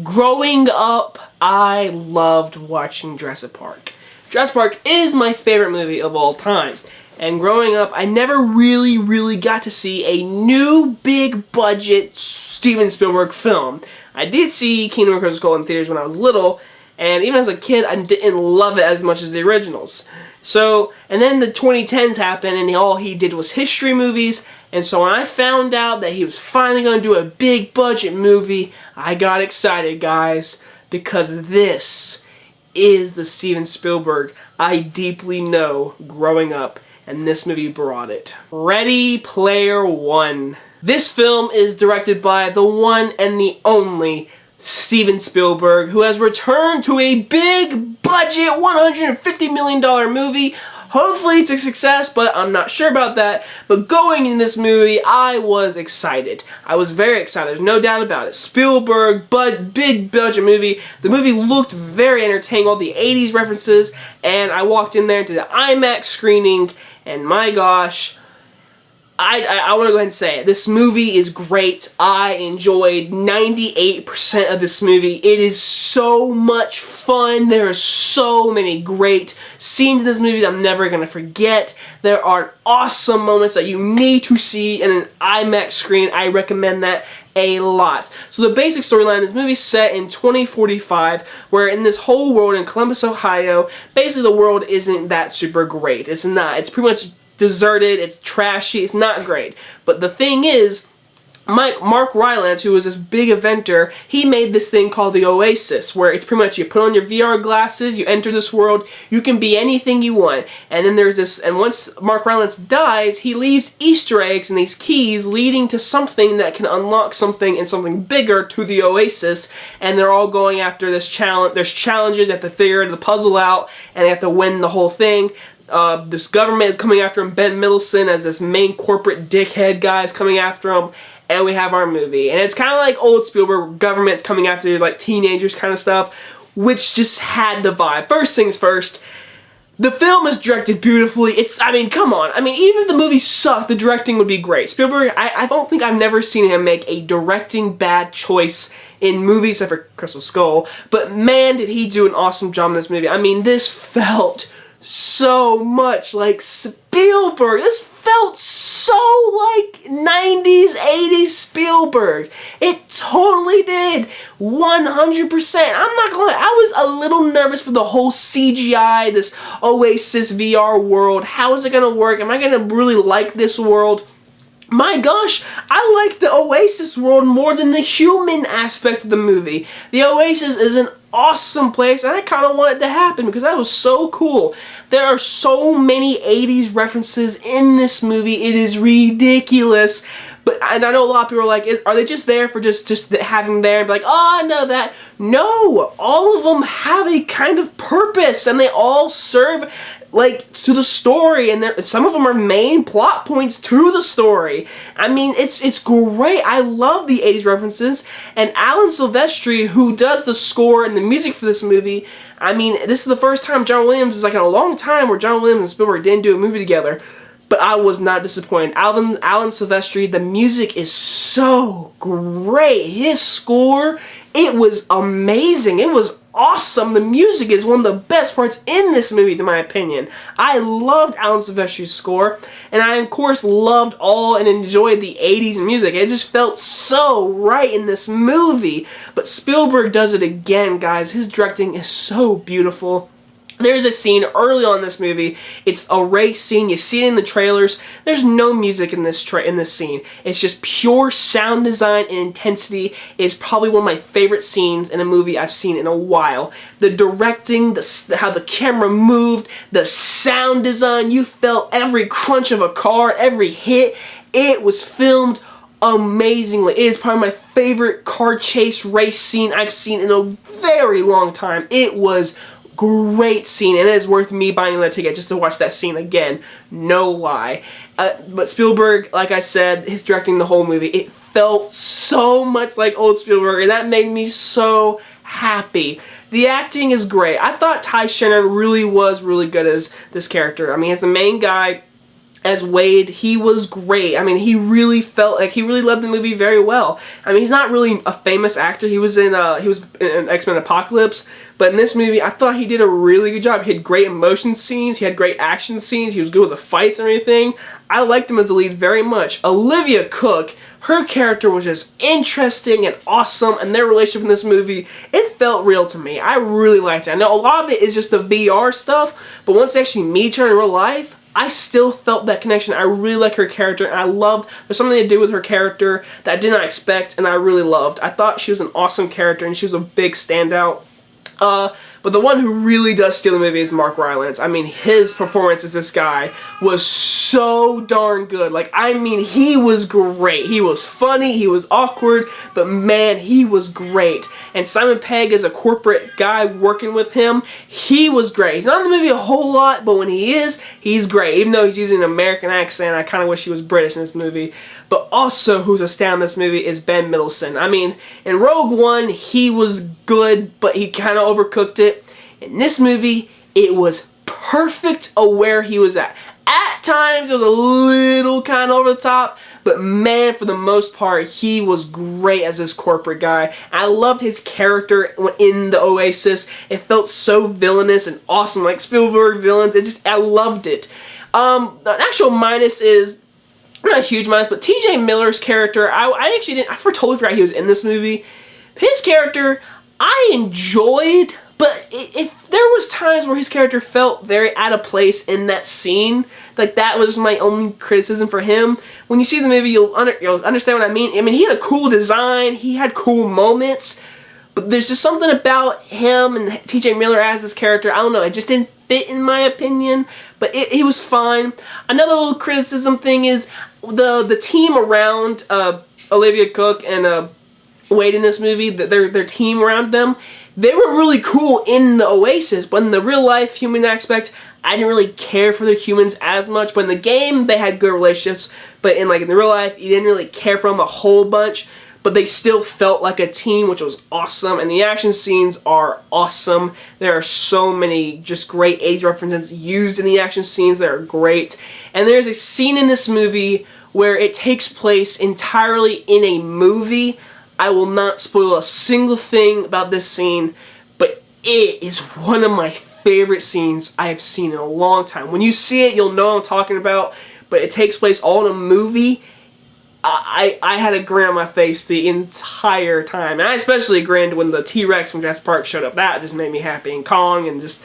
Growing up, I loved watching Jurassic Park. Jurassic Park is my favorite movie of all time. And growing up, I never really got to see a new big budget Steven Spielberg film. I did see Kingdom of Crystal Skull in theaters when I was little, and even as a kid, I didn't love it as much as the originals. So, and then the 2010s happened, and all he did was history movies. And so when I found out that he was finally going to do a big budget movie, I got excited, guys, because this is the Steven Spielberg I deeply know growing up, and this movie brought it. Ready Player One. This film is directed by the one and the only Steven Spielberg, who has returned to a big budget $150 million movie. Hopefully it's a success, but I'm not sure about that. But going in this movie, I was excited. I was very excited. There's no doubt about it. Spielberg, big budget movie. The movie looked very entertaining, all the 80s references, and I walked in there to the IMAX screening, and my gosh, I want to go ahead and say it. This movie is great. I enjoyed 98% of this movie. It is so much fun. There are so many great scenes in this movie that I'm never going to forget. There are awesome moments that you need to see in an IMAX screen. I recommend that a lot. So the basic storyline, this movie is set in 2045, where in this whole world in Columbus, Ohio, basically the world isn't that super great. It's not. It's pretty much deserted, it's trashy, it's not great. But the thing is, Mark Rylance, who was this big inventor, he made this thing called the Oasis, where it's pretty much you put on your VR glasses, you enter this world, you can be anything you want. And then there's this, and once Mark Rylance dies, he leaves Easter eggs and these keys leading to something that can unlock something and something bigger to the Oasis. And they're all going after this challenge. There's challenges, they have to figure the puzzle out, and they have to win the whole thing. This government is coming after him. Ben Mendelsohn as this main corporate dickhead guy is coming after him, and we have our movie. And it's kind of like old Spielberg, government's coming after like teenagers kind of stuff, which just had the vibe. First things first, the film is directed beautifully. I mean, come on. I mean, even if the movie sucked, the directing would be great. Spielberg, I don't think I've never seen him make a directing bad choice in movies except for Crystal Skull, but man, did he do an awesome job in this movie. I mean, this felt so much like Spielberg. This felt so like 90s, 80s Spielberg. It totally did. 100%. I'm not gonna lie, I was a little nervous for the whole CGI, this Oasis VR world. How is it gonna work? Am I gonna really like this world? My gosh, I like the Oasis world more than the human aspect of the movie. The Oasis is an awesome place, and I kind of want it to happen because that was so cool. There are so many 80s references in this movie. It is ridiculous. But and I know a lot of people are like, are they just there for just having there and be like, oh, I know that. No, all of them have a kind of purpose, and they all serve like to the story, and some of them are main plot points to the story. I mean, it's great. I love the 80s references, and Alan Silvestri, who does the score and the music for this movie, I mean, this is the first time John Williams is like in a long time where John Williams and Spielberg didn't do a movie together. But I was not disappointed. Alan Silvestri, the music is so great. His score, it was amazing. It was awesome. The music is one of the best parts in this movie, in my opinion. I loved Alan Silvestri's score, and I, of course, loved all and enjoyed the 80s music. It just felt so right in this movie. But Spielberg does it again, guys. His directing is so beautiful. There's a scene early on in this movie. It's a race scene. You see it in the trailers. There's no music in this scene. It's just pure sound design and intensity. It's probably one of my favorite scenes in a movie I've seen in a while. The directing, how the camera moved, the sound design. You felt every crunch of a car, every hit. It was filmed amazingly. It is probably my favorite car chase race scene I've seen in a very long time. It was great scene, and it is worth me buying another ticket just to watch that scene again. No lie. But Spielberg, like I said, his directing the whole movie, it felt so much like old Spielberg, and that made me so happy. The acting is great. I thought Ty Shannon really was really good as this character. I mean, as the main guy, as Wade, he was great. I mean, he really felt like he really loved the movie very well. I mean, he's not really a famous actor. He was in X-Men Apocalypse, but in this movie, I thought he did a really good job. He had great emotion scenes. He had great action scenes. He was good with the fights and everything. I liked him as the lead very much. Olivia Cooke, her character was just interesting and awesome, and their relationship in this movie, it felt real to me. I really liked it. I know a lot of it is just the VR stuff, but once they actually meet her in real life, I still felt that connection. I really like her character, and I loved, there's something to do with her character that I did not expect, and I really loved. I thought she was an awesome character, and she was a big standout. But the one who really does steal the movie is Mark Rylance. I mean, his performance as this guy was so darn good. Like, I mean, he was great. He was funny, he was awkward, but man, he was great. And Simon Pegg as a corporate guy working with him, he was great. He's not in the movie a whole lot, but when he is, he's great. Even though he's using an American accent, I kind of wish he was British in this movie. But also, who's a star in this movie is Ben Mendelsohn. I mean, in Rogue One, he was good, but he kind of overcooked it. In this movie, it was perfect where he was at. At times, it was a little kind of over the top, but man, for the most part, he was great as this corporate guy. I loved his character in the Oasis. It felt so villainous and awesome, like Spielberg villains. I loved it. The actual minus is, not a huge minus, but T.J. Miller's character, I totally forgot he was in this movie. His character, I enjoyed, but if there was times where his character felt very out of place in that scene, like that was my only criticism for him. When you see the movie, you'll understand what I mean. I mean, he had a cool design, he had cool moments, but there's just something about him and T.J. Miller as this character, I don't know, it just didn't fit in my opinion, but he was fine. Another little criticism thing is the team around Olivia Cooke and Wade in this movie, their team around them, they were really cool in the Oasis, but in the real life human aspect, I didn't really care for the humans as much. But in the game, they had good relationships, but in the real life, you didn't really care for them a whole bunch. But they still felt like a team, which was awesome. And the action scenes are awesome. There are so many just great 80s references used in the action scenes that are great. And there's a scene in this movie where it takes place entirely in a movie. I will not spoil a single thing about this scene, but it is one of my favorite scenes I have seen in a long time. When you see it, you'll know what I'm talking about, but it takes place all in a movie. I had a grin on my face the entire time. And I especially grinned when the T-Rex from Jurassic Park showed up. That just made me happy. And Kong, and just,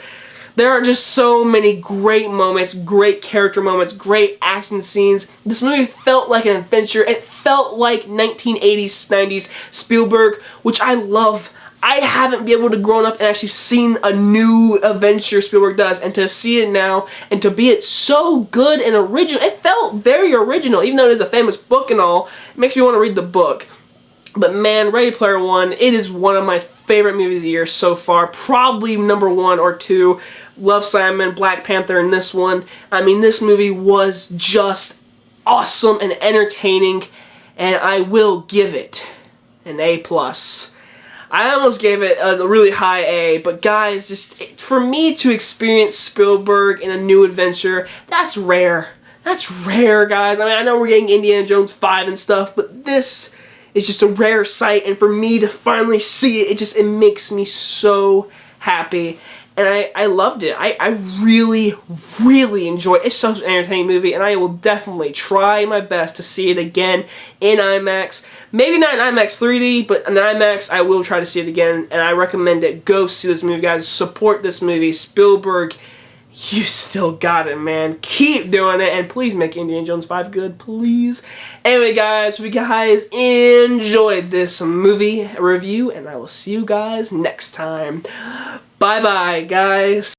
there are just so many great moments, great character moments, great action scenes. This movie felt like an adventure. It felt like 1980s, 90s Spielberg, which I love. I haven't been able to grow up and actually seen a new adventure Spielberg does, and to see it now and to be it so good and original. It felt very original, even though it is a famous book and all. It makes me want to read the book. But man, Ready Player One, it is one of my favorite movies of the year so far. Probably number 1 or 2. Love Simon, Black Panther, and this one. I mean, this movie was just awesome and entertaining, and I will give it an A+. I almost gave it a really high A, but guys, just for me to experience Spielberg in a new adventure, that's rare. That's rare, guys. I mean, I know we're getting Indiana Jones 5 and stuff, but this is just a rare sight, and for me to finally see it, it makes me so happy. And I loved it. I really, really enjoyed it. It's such an entertaining movie, and I will definitely try my best to see it again in IMAX. Maybe not in IMAX 3D, but in IMAX, I will try to see it again, and I recommend it. Go see this movie, guys. Support this movie. Spielberg, you still got it, man. Keep doing it, and please make Indiana Jones 5 good, please. Anyway, guys, we guys enjoyed this movie review, and I will see you guys next time. Bye-bye, guys.